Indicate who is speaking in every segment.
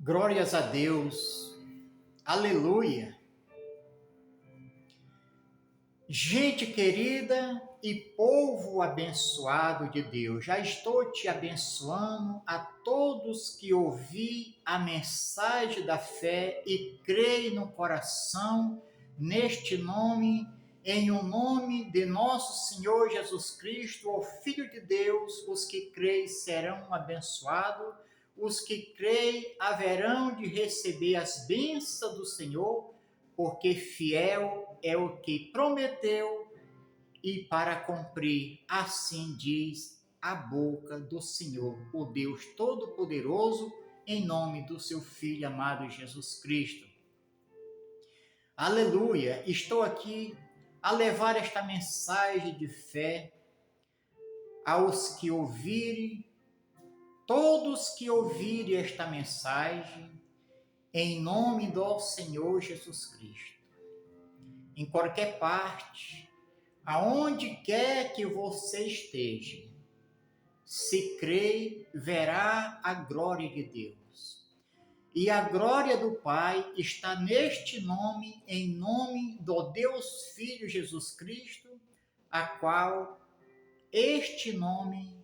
Speaker 1: Glórias a Deus, aleluia. Gente querida e povo abençoado de Deus, já estou te abençoando a todos que ouvi a mensagem da fé e creem no coração neste nome, em o nome de nosso Senhor Jesus Cristo, o Filho de Deus. Os que creem serão abençoados, os que creem haverão de receber as bênçãos do Senhor, porque fiel é o que prometeu e para cumprir, assim diz a boca do Senhor, o Deus Todo-Poderoso, em nome do seu Filho amado Jesus Cristo. Aleluia! Estou aqui a levar esta mensagem de fé aos que ouvirem, todos que ouvirem esta mensagem, em nome do Senhor Jesus Cristo. Em qualquer parte, aonde quer que você esteja, se crê, verá a glória de Deus. E a glória do Pai está neste nome, em nome do Deus Filho Jesus Cristo, a qual este nome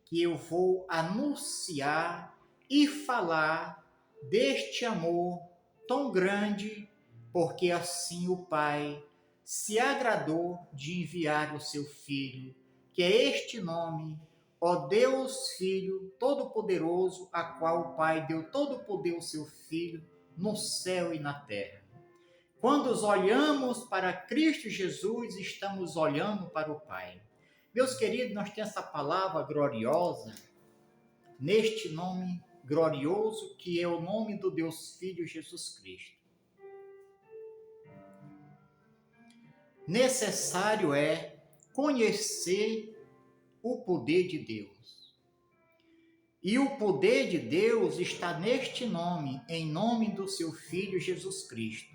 Speaker 1: que eu vou anunciar e falar deste amor tão grande, porque assim o Pai se agradou de enviar o seu Filho, que é este nome, ó Deus Filho Todo-Poderoso, a qual o Pai deu todo o poder ao seu Filho no céu e na terra. Quando olhamos para Cristo Jesus, estamos olhando para o Pai. Meus queridos, nós temos essa palavra gloriosa, neste nome glorioso, que é o nome do Deus Filho Jesus Cristo. Necessário é conhecer o poder de Deus. E o poder de Deus está neste nome, em nome do seu Filho Jesus Cristo.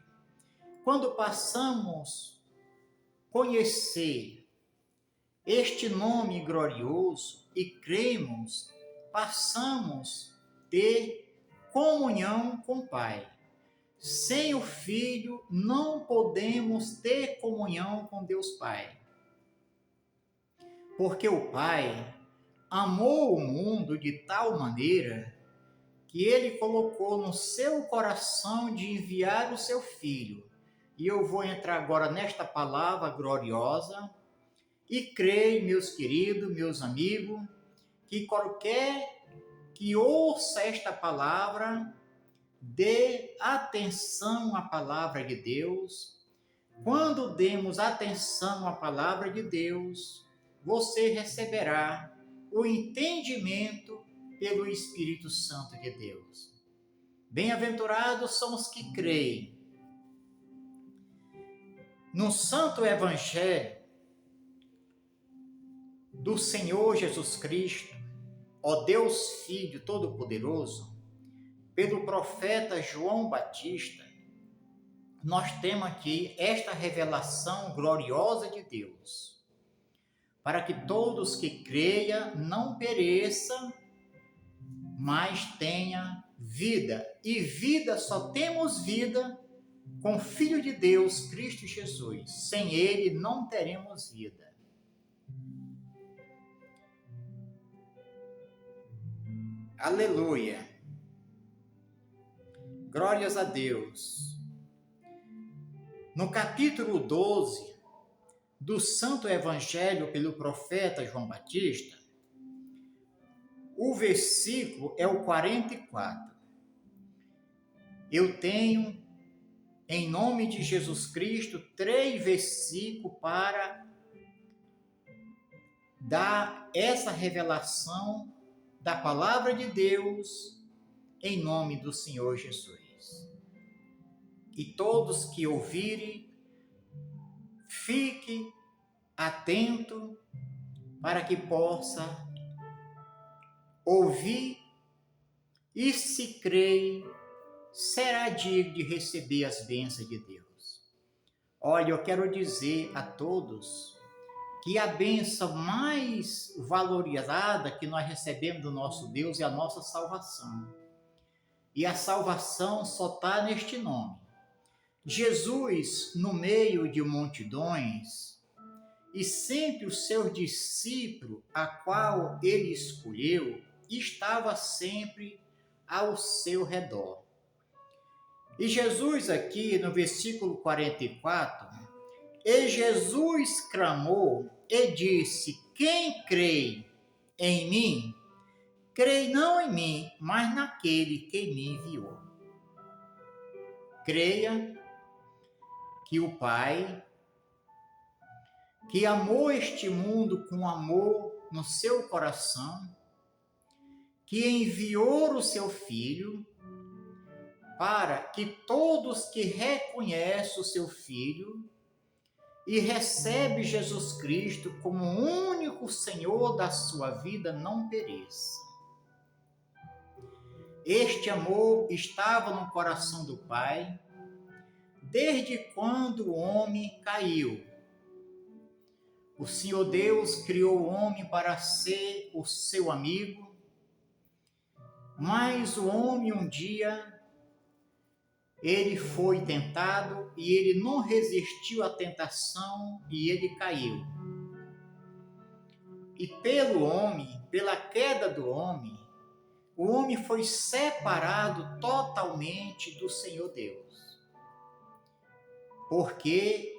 Speaker 1: Quando passamos a conhecer este nome glorioso e cremos, passamos a ter comunhão com o Pai. Sem o Filho, não podemos ter comunhão com Deus Pai. Porque o Pai amou o mundo de tal maneira que Ele colocou no seu coração de enviar o seu Filho. E eu vou entrar agora nesta palavra gloriosa e creio, meus queridos, meus amigos, que qualquer que ouça esta palavra, dê atenção à palavra de Deus. Quando demos atenção à palavra de Deus, você receberá o entendimento pelo Espírito Santo de Deus. Bem-aventurados são os que creem. No Santo Evangelho do Senhor Jesus Cristo, ó Deus Filho Todo-Poderoso, pelo profeta João Batista, nós temos aqui esta revelação gloriosa de Deus, para que todos que creiam não pereçam, mas tenha vida. E vida, só temos vida com o Filho de Deus, Cristo Jesus. Sem Ele não teremos vida. Aleluia. Glórias a Deus. No capítulo 12 do Santo Evangelho pelo profeta João Batista, o versículo é o 44. Eu tenho, em nome de Jesus Cristo, 3 versículos para dar essa revelação da palavra de Deus em nome do Senhor Jesus. E todos que ouvirem, fique atento para que possa ouvir e, se crer, será digno de receber as bênçãos de Deus. Olha, eu quero dizer a todos que a bênção mais valorizada que nós recebemos do nosso Deus é a nossa salvação. E a salvação só está neste nome. Jesus, no meio de multidões, e sempre o seu discípulo, a qual ele escolheu, estava sempre ao seu redor. E Jesus aqui no versículo 44, e Jesus clamou e disse: quem crê em mim, crê não em mim, mas naquele que me enviou. Creia que o Pai, que amou este mundo com amor no seu coração, que enviou o seu Filho, para que todos que reconhecem o seu Filho e recebem Jesus Cristo como o único Senhor da sua vida não pereçam. Este amor estava no coração do Pai desde quando o homem caiu. O Senhor Deus criou o homem para ser o seu amigo, mas o homem um dia ele foi tentado e ele não resistiu à tentação e ele caiu. E pelo homem, pela queda do homem, o homem foi separado totalmente do Senhor Deus. Porque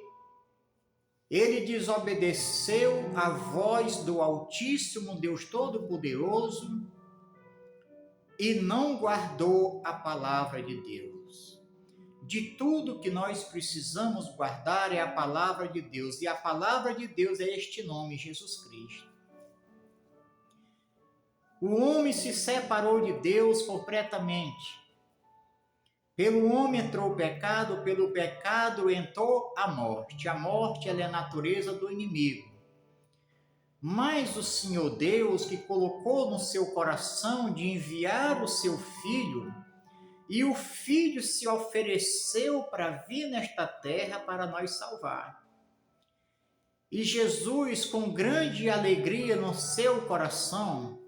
Speaker 1: ele desobedeceu à voz do Altíssimo Deus Todo-Poderoso e não guardou a palavra de Deus. De tudo que nós precisamos guardar é a palavra de Deus, e a palavra de Deus é este nome, Jesus Cristo. O homem se separou de Deus completamente. Pelo homem entrou o pecado, pelo pecado entrou a morte. A morte ela é a natureza do inimigo. Mas o Senhor Deus, que colocou no seu coração de enviar o seu Filho, e o Filho se ofereceu para vir nesta terra para nos salvar. E Jesus, com grande alegria no seu coração,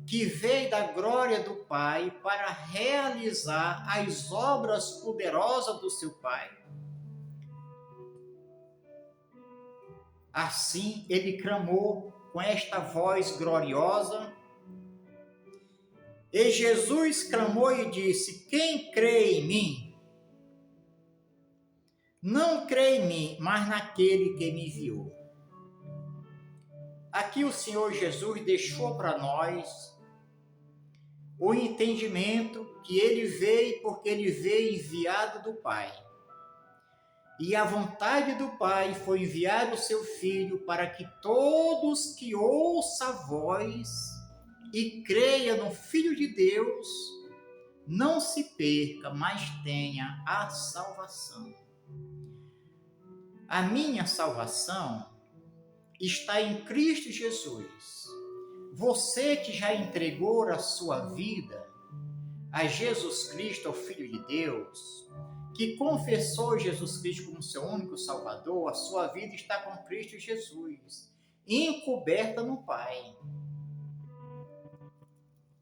Speaker 1: que veio da glória do Pai para realizar as obras poderosas do seu Pai. Assim, ele clamou com esta voz gloriosa. E Jesus clamou e disse: quem crê em mim, não crê em mim, mas naquele que me enviou. Aqui o Senhor Jesus deixou para nós o entendimento que ele veio porque ele veio enviado do Pai. E a vontade do Pai foi enviar o seu Filho para que todos que ouçam a voz e creia no Filho de Deus não se perca, mas tenha a salvação. A minha salvação está em Cristo Jesus. Você que já entregou a sua vida a Jesus Cristo, o Filho de Deus, que confessou Jesus Cristo como seu único Salvador, a sua vida está com Cristo Jesus, encoberta no Pai.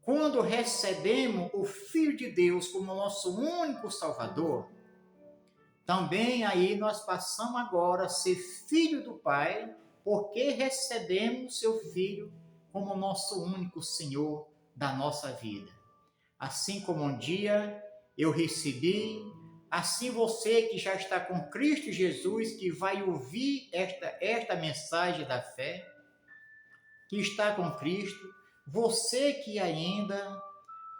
Speaker 1: Quando recebemos o Filho de Deus como nosso único Salvador, também aí nós passamos agora a ser filho do Pai, porque recebemos seu Filho como nosso único Senhor da nossa vida. Assim como um dia eu recebi, assim você que já está com Cristo Jesus, que vai ouvir esta mensagem da fé, que está com Cristo, você que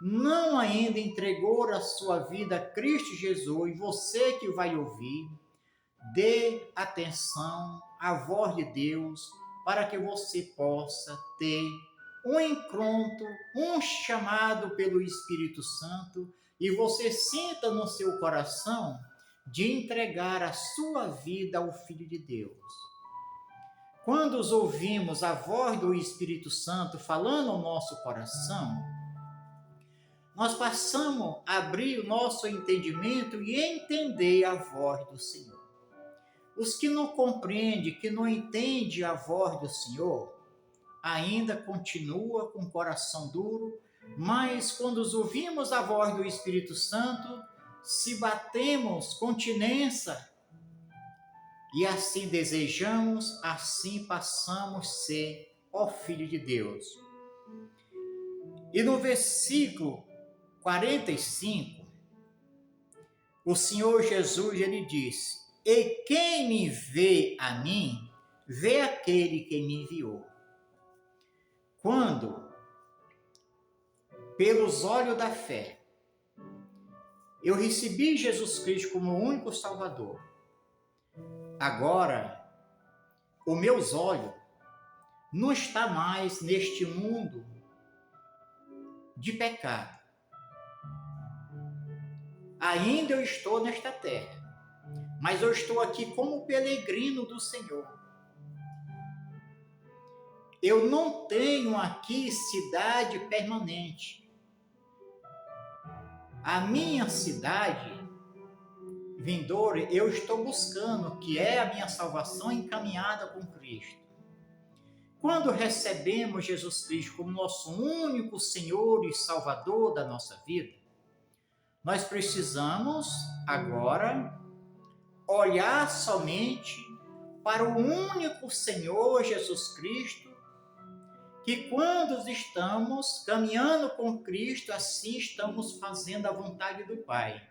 Speaker 1: não entregou a sua vida a Cristo Jesus, você que vai ouvir, dê atenção à voz de Deus para que você possa ter um encontro, um chamado pelo Espírito Santo e você sinta no seu coração de entregar a sua vida ao Filho de Deus. Quando ouvimos a voz do Espírito Santo falando ao nosso coração, nós passamos a abrir o nosso entendimento e entender a voz do Senhor. Os que não compreendem, que não entendem a voz do Senhor, ainda continua com o coração duro, mas quando ouvimos a voz do Espírito Santo, se batemos continência e assim desejamos, assim passamos a ser o Filho de Deus. E no versículo 45, o Senhor Jesus, ele disse: "E quem me vê a mim, vê aquele que me enviou." Quando, pelos olhos da fé, eu recebi Jesus Cristo como o único Salvador, agora, os meus olhos não estão mais neste mundo de pecado. Ainda eu estou nesta terra, mas eu estou aqui como peregrino do Senhor. Eu não tenho aqui cidade permanente. A minha cidade vindoura, eu estou buscando, que é a minha salvação encaminhada com Cristo. Quando recebemos Jesus Cristo como nosso único Senhor e Salvador da nossa vida, nós precisamos agora olhar somente para o único Senhor Jesus Cristo, que quando estamos caminhando com Cristo, assim estamos fazendo a vontade do Pai.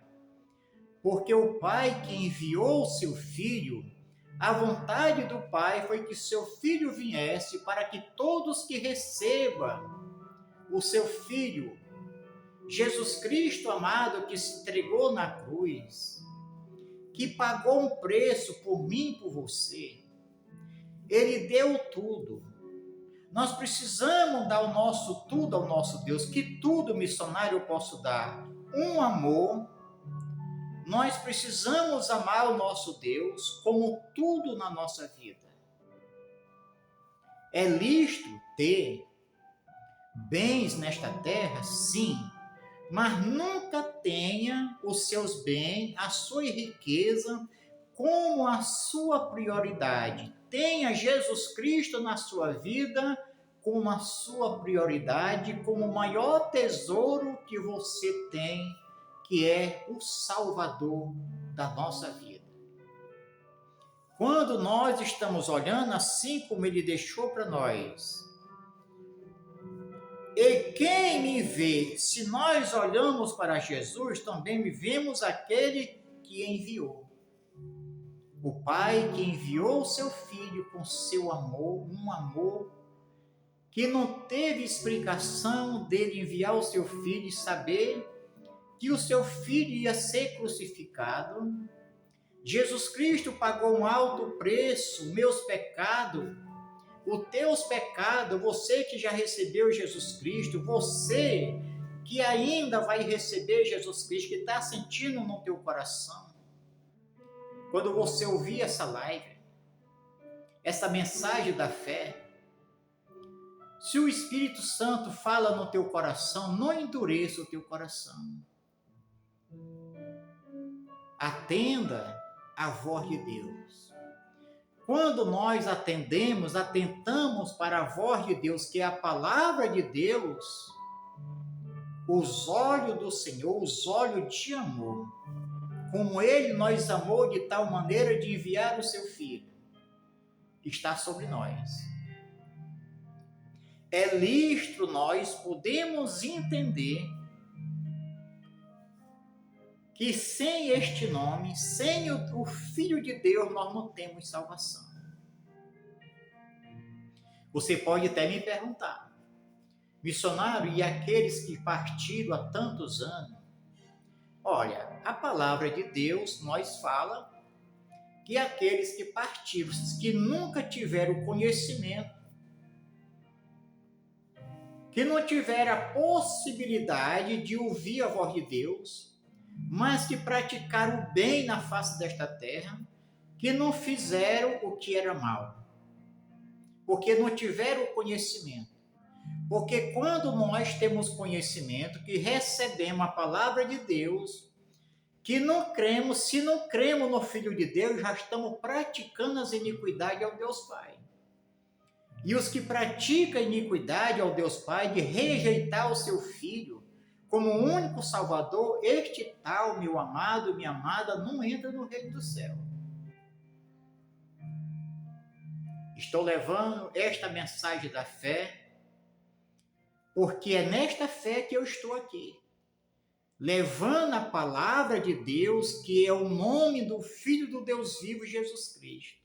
Speaker 1: Porque o Pai que enviou o seu Filho, a vontade do Pai foi que seu Filho viesse para que todos que recebam o seu Filho, Jesus Cristo amado, que se entregou na cruz, que pagou um preço por mim e por você, ele deu tudo. Nós precisamos dar o nosso tudo ao nosso Deus. Que tudo, missionário, eu posso dar? Um amor. Nós precisamos amar o nosso Deus como tudo na nossa vida. É lícito ter bens nesta terra? Sim. Mas nunca tenha os seus bens, a sua riqueza, como a sua prioridade. Tenha Jesus Cristo na sua vida como a sua prioridade, como o maior tesouro que você tem, que é o Salvador da nossa vida. Quando nós estamos olhando assim como Ele deixou para nós, e quem me vê, se nós olhamos para Jesus, também vemos aquele que enviou. O Pai que enviou o seu Filho com seu amor, um amor que não teve explicação dele enviar o seu Filho e saber que o seu Filho ia ser crucificado. Jesus Cristo pagou um alto preço, meus pecados, os teus pecados, você que já recebeu Jesus Cristo, você que ainda vai receber Jesus Cristo, que está sentindo no teu coração. Quando você ouvir essa live, essa mensagem da fé, se o Espírito Santo fala no teu coração, não endureça o teu coração. Atenda à voz de Deus. Quando nós atentamos para a voz de Deus, que é a palavra de Deus, os olhos do Senhor, os olhos de amor, como Ele nos amou de tal maneira de enviar o seu Filho, está sobre nós. É lícito nós podemos entender que sem este nome, sem o Filho de Deus, nós não temos salvação. Você pode até me perguntar, missionário, e aqueles que partiram há tantos anos? Olha, a palavra de Deus nos fala que aqueles que partiram, que nunca tiveram conhecimento, que não tiveram a possibilidade de ouvir a voz de Deus, mas que praticaram o bem na face desta terra, que não fizeram o que era mal, porque não tiveram o conhecimento. Porque quando nós temos conhecimento, que recebemos a palavra de Deus, que não cremos, se não cremos no Filho de Deus, já estamos praticando as iniquidades ao Deus Pai. E os que praticam iniquidade ao Deus Pai de rejeitar o seu Filho como o único Salvador, este tal, meu amado, minha amada, não entra no reino do céu. Estou levando esta mensagem da fé, porque é nesta fé que eu estou aqui, levando a palavra de Deus, que é o nome do Filho do Deus vivo, Jesus Cristo.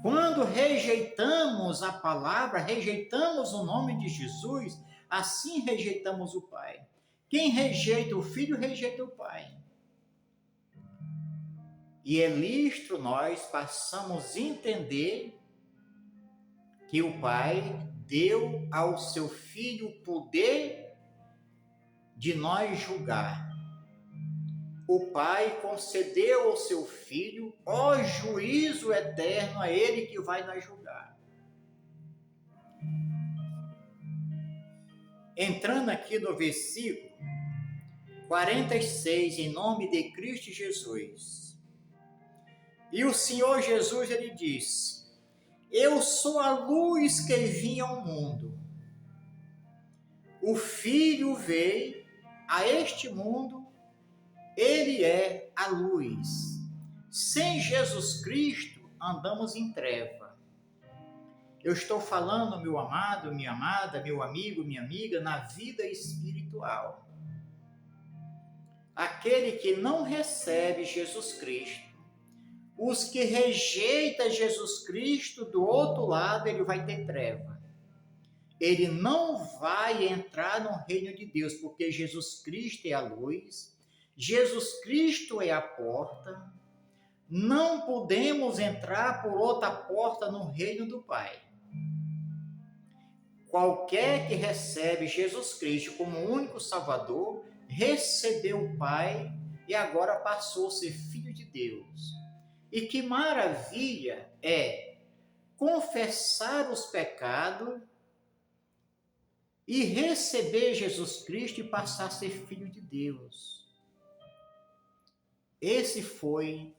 Speaker 1: Quando rejeitamos a palavra, rejeitamos o nome de Jesus, assim rejeitamos o Pai. Quem rejeita o Filho, rejeita o Pai. E é listo nós passamos a entender que o Pai deu ao seu Filho o poder de nós julgar. O Pai concedeu ao seu Filho o juízo eterno, a Ele que vai nos julgar. Entrando aqui no versículo 46, em nome de Cristo Jesus. E o Senhor Jesus, ele disse: eu sou a luz que vinha ao mundo. O Filho veio a este mundo, ele é a luz. Sem Jesus Cristo, andamos em treva. Eu estou falando, meu amado, minha amada, meu amigo, minha amiga, na vida espiritual. Aquele que não recebe Jesus Cristo, os que rejeitam Jesus Cristo, do outro lado, ele vai ter treva. Ele não vai entrar no reino de Deus, porque Jesus Cristo é a luz, Jesus Cristo é a porta. Não podemos entrar por outra porta no reino do Pai. Qualquer que recebe Jesus Cristo como único Salvador, recebeu o Pai e agora passou a ser filho de Deus. E que maravilha é confessar os pecados e receber Jesus Cristo e passar a ser filho de Deus. Esse foi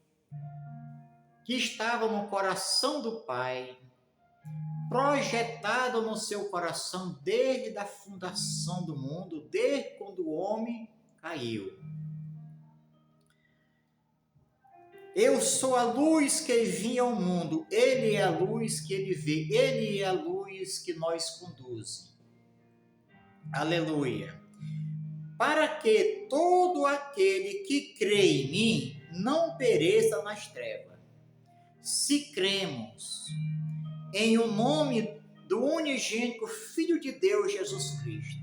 Speaker 1: que estava no coração do Pai, projetado no seu coração desde a fundação do mundo, desde quando o homem caiu. Eu sou a luz que vinha ao mundo, ele é a luz que ele vê, ele é a luz que nós conduz. Aleluia. Para que todo aquele que crê em mim não pereça nas trevas. Se cremos em o nome do unigênito Filho de Deus, Jesus Cristo,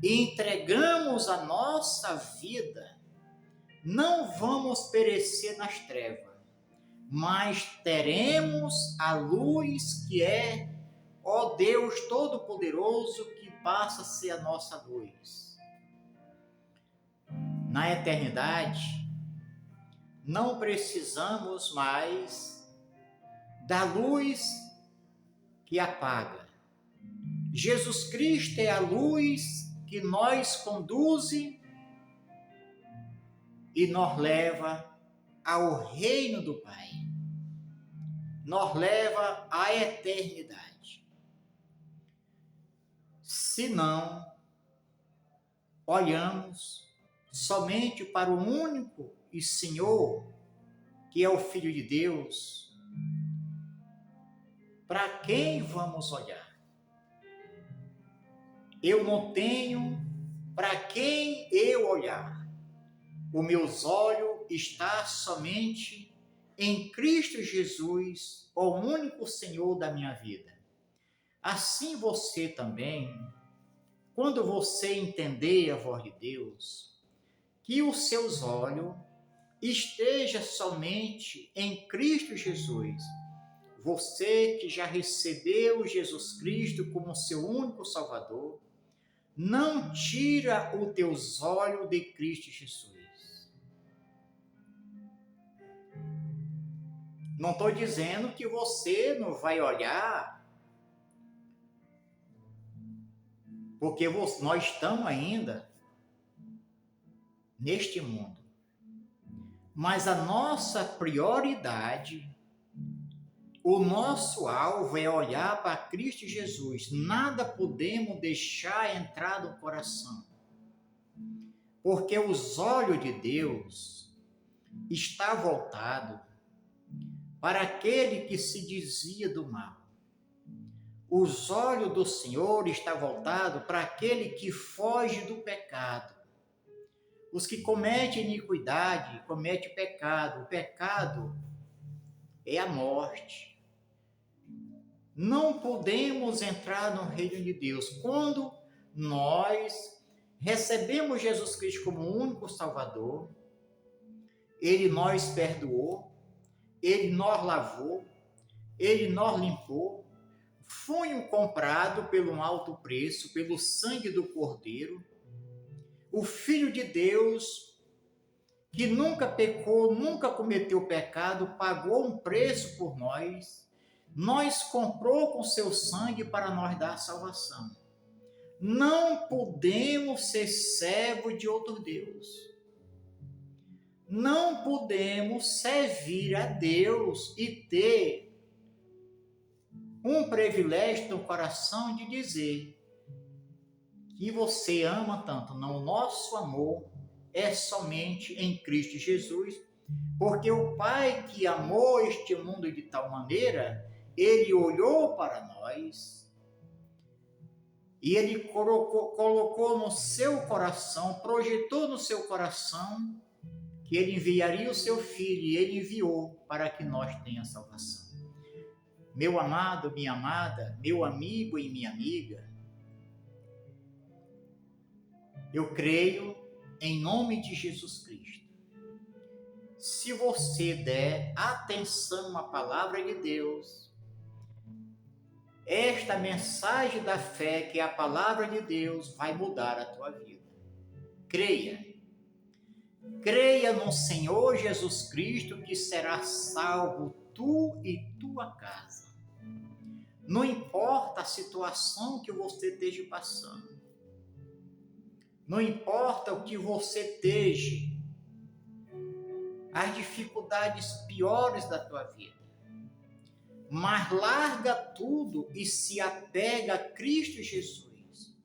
Speaker 1: e entregamos a nossa vida, não vamos perecer nas trevas, mas teremos a luz que é, ó Deus Todo-Poderoso, que passa a ser a nossa luz. Na eternidade, não precisamos mais da luz que apaga. Jesus Cristo é a luz que nos conduz e nos leva ao reino do Pai. Nos leva à eternidade. Se não olhamos somente para o único e Senhor, que é o Filho de Deus, para quem vamos olhar? Eu não tenho para quem eu olhar. Os meus olhos estão somente em Cristo Jesus, o único Senhor da minha vida. Assim você também, quando você entender a voz de Deus, que os seus olhos estejam somente em Cristo Jesus. Você que já recebeu Jesus Cristo como seu único Salvador, não tira os teus olhos de Cristo Jesus. Não estou dizendo que você não vai olhar, porque nós estamos ainda neste mundo. Mas a nossa prioridade O nosso alvo é olhar para Cristo Jesus. Nada podemos deixar entrar no coração. Porque os olhos de Deus estão voltados para aquele que se desvia do mal. Os olhos do Senhor estão voltados para aquele que foge do pecado. Os que cometem iniquidade, cometem pecado. O pecado é a morte. Não podemos entrar no reino de Deus. Quando nós recebemos Jesus Cristo como único Salvador, Ele nos perdoou, Ele nos lavou, Ele nos limpou, foi comprado pelo um alto preço, pelo sangue do Cordeiro, o Filho de Deus, que nunca pecou, nunca cometeu pecado, pagou um preço por nós comprou com seu sangue para nós dar salvação. Não podemos ser servos de outro Deus. Não podemos servir a Deus e ter um privilégio no coração de dizer que você ama tanto. Não, o nosso amor é somente em Cristo Jesus, porque o Pai que amou este mundo de tal maneira, Ele olhou para nós e Ele colocou no seu coração, projetou no seu coração que Ele enviaria o seu Filho, e Ele enviou para que nós tenhamos salvação. Meu amado, minha amada, meu amigo e minha amiga, eu creio em nome de Jesus Cristo. Se você der atenção à palavra de Deus, esta mensagem da fé, que é a palavra de Deus, vai mudar a tua vida. Creia. Creia no Senhor Jesus Cristo, que será salvo tu e tua casa. Não importa a situação que você esteja passando. Não importa o que você esteja, as dificuldades piores da tua vida. Mas larga tudo e se apega a Cristo Jesus.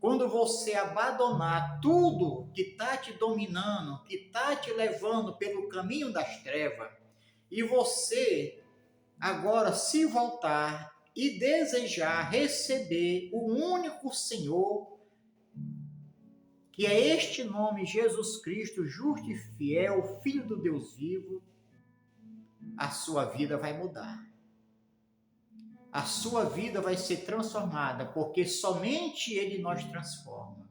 Speaker 1: Quando você abandonar tudo que está te dominando, que está te levando pelo caminho das trevas, e você agora se voltar e desejar receber o único Senhor, que é este nome, Jesus Cristo, justo e fiel, Filho do Deus vivo, a sua vida vai mudar. A sua vida vai ser transformada, porque somente Ele nos transforma.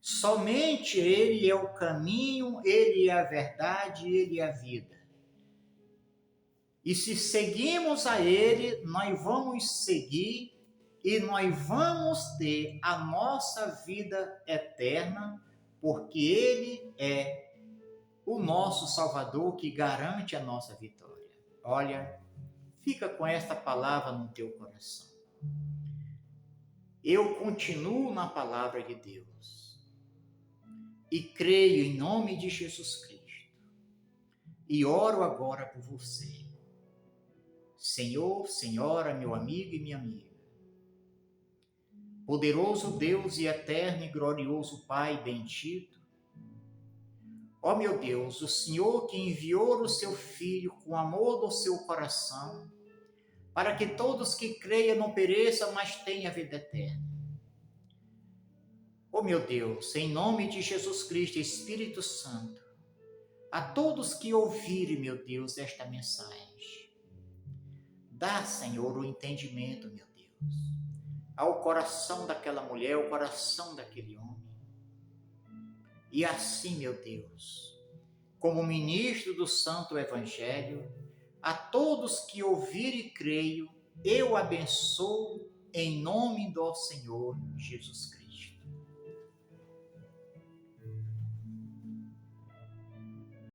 Speaker 1: Somente Ele é o caminho, Ele é a verdade, Ele é a vida. E se seguimos a Ele, nós vamos seguir e nós vamos ter a nossa vida eterna, porque Ele é o nosso Salvador que garante a nossa vitória. Olha, fica com esta palavra no teu coração. Eu continuo na palavra de Deus e creio em nome de Jesus Cristo e oro agora por você. Senhor, Senhora, meu amigo e minha amiga, poderoso Deus e eterno e glorioso Pai bendito, ó meu Deus, o Senhor que enviou o seu Filho com amor do seu coração, para que todos que creiam não pereçam, mas tenham a vida eterna. Ó meu Deus, em nome de Jesus Cristo, Espírito Santo, a todos que ouvirem, meu Deus, esta mensagem, dá, Senhor, o entendimento, meu Deus, ao coração daquela mulher, ao coração daquele homem. E assim, meu Deus, como ministro do Santo Evangelho, a todos que ouvirem e creio, eu abençoo em nome do Senhor Jesus Cristo.